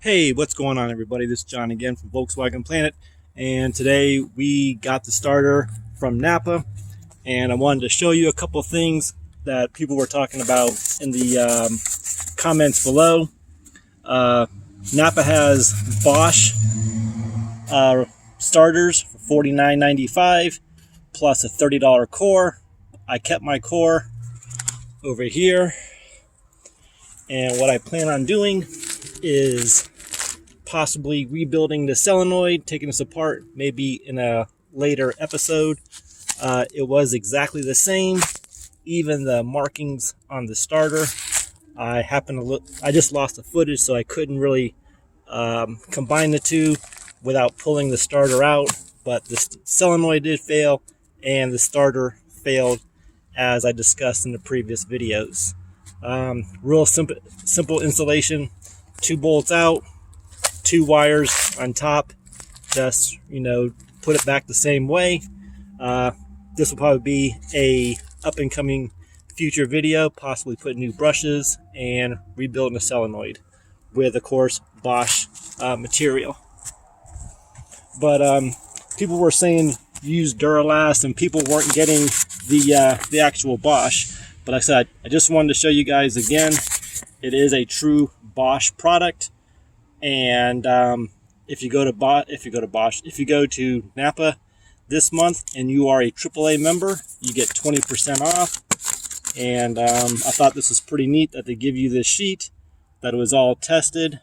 Hey, what's going on, everybody? This is John again from Volkswagen Planet, and today we got the starter from Napa, and I wanted to show you a couple of things that people were talking about in the comments below. Napa has Bosch starters for $49.95 plus a $30 core. I kept my core over here, and what I plan on doing is possibly rebuilding the solenoid, taking this apart, maybe in a later episode. It was exactly the same, even the markings on the starter. I just lost the footage, so I couldn't really combine the two without pulling the starter out, but the solenoid did fail and the starter failed, as I discussed in the previous videos. Real simple installation. 2 bolts out, 2 wires on top, just put it back the same way. This will probably be a up and coming future video, possibly put new brushes and rebuilding a solenoid with, of course, Bosch material. But people were saying use Duralast, and people weren't getting the actual Bosch. But like I said, I just wanted to show you guys again, it is a true Bosch product. And if you go to Napa this month and you are a AAA member, you get 20% off. And I thought this was pretty neat that they give you this sheet that it was all tested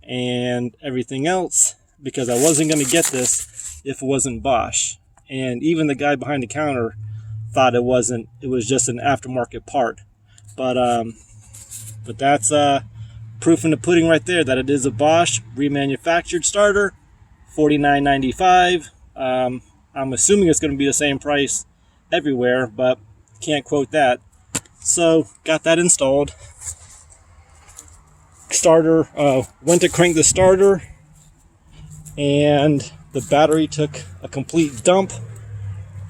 and everything else, because I wasn't going to get this if it wasn't Bosch. And even the guy behind the counter thought it wasn't. It was just an aftermarket part. But that's proof in the pudding right there that it is a Bosch remanufactured starter, $49.95. I'm assuming it's going to be the same price everywhere, but can't quote that. So got that installed. Starter, went to crank the starter, and the battery took a complete dump.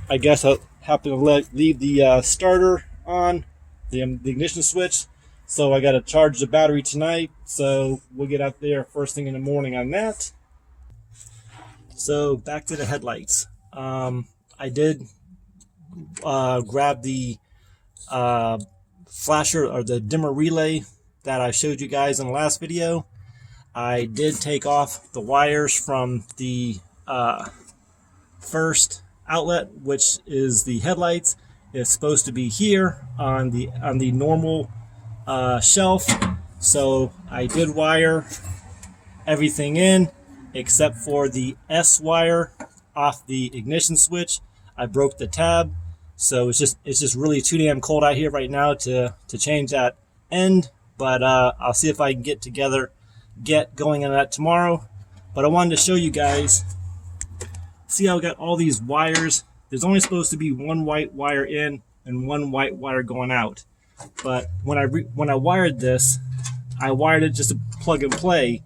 I guess I happened to leave the starter on, the ignition switch. So I got to charge the battery tonight, so we'll get out there first thing in the morning on that. So back to the headlights. I did grab the flasher, or the dimmer relay that I showed you guys in the last video. I did take off the wires from the first outlet, which is the headlights. It's supposed to be here on the normal shelf, so I did wire everything in except for the S wire off the ignition switch. I broke the tab, so it's just really too damn cold out here right now to change that end. But I'll see if I can get going on that tomorrow. But I wanted to show you guys, see how I got all these wires. There's only supposed to be one white wire in and one white wire going out. But when I wired this, I wired it just to plug and play,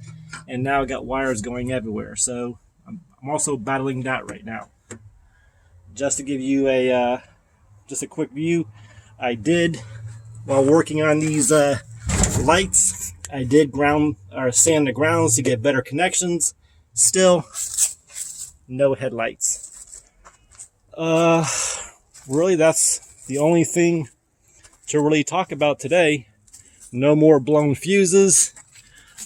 and now I got wires going everywhere. So I'm also battling that right now. Just to give you just a quick view, I did, while working on these lights, I did sand the grounds to get better connections. Still, no headlights. Really, that's the only thing to really talk about today. No more blown fuses.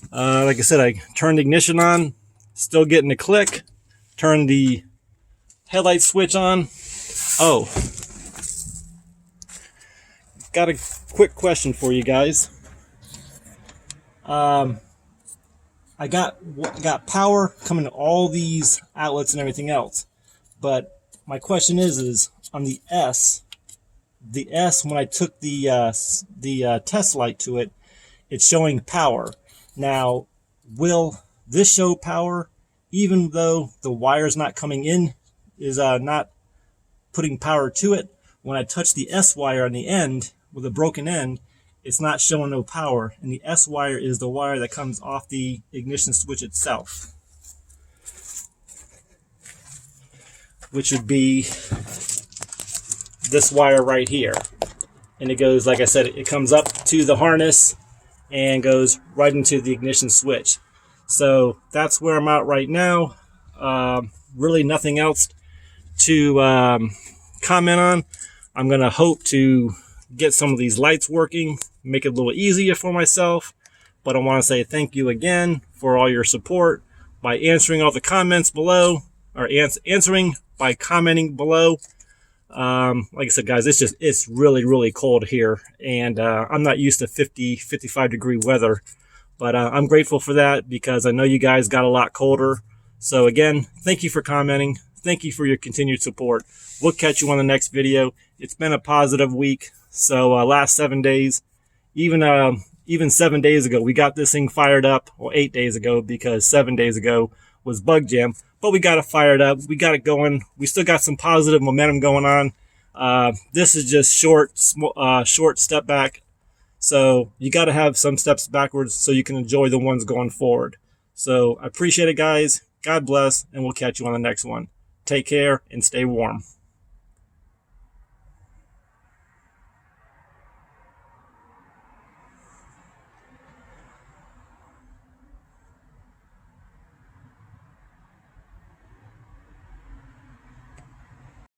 Like I said, I turned the ignition on, still getting a click. Turned the headlight switch on. Oh, got a quick question for you guys. I got power coming to all these outlets and everything else, but my question is on the S, when I took the test light to it, it's showing power. Now, will this show power even though the wire's not coming in, is not putting power to it? When I touch the S wire on the end with a broken end, it's not showing no power, and the S wire is the wire that comes off the ignition switch itself, which would be this wire right here. And it goes, like I said, it comes up to the harness and goes right into the ignition switch. So that's where I'm at right now. Really nothing else to comment on. I'm going to hope to get some of these lights working, make it a little easier for myself. But I want to say thank you again for all your support by answering all the comments below, or answering by commenting below. Like I said, guys, it's really, really cold here, and I'm not used to 50, 55 degree weather, but I'm grateful for that because I know you guys got a lot colder. So again, thank you for commenting. Thank you for your continued support. We'll catch you on the next video. It's been a positive week. So last 7 days, even 7 days ago, we got this thing fired up. Well, 8 days ago, because 7 days ago was bug jam. But we got it fired up. We got it going. We still got some positive momentum going on. This is just short step back. So you got to have some steps backwards so you can enjoy the ones going forward. So I appreciate it, guys. God bless, and we'll catch you on the next one. Take care and stay warm.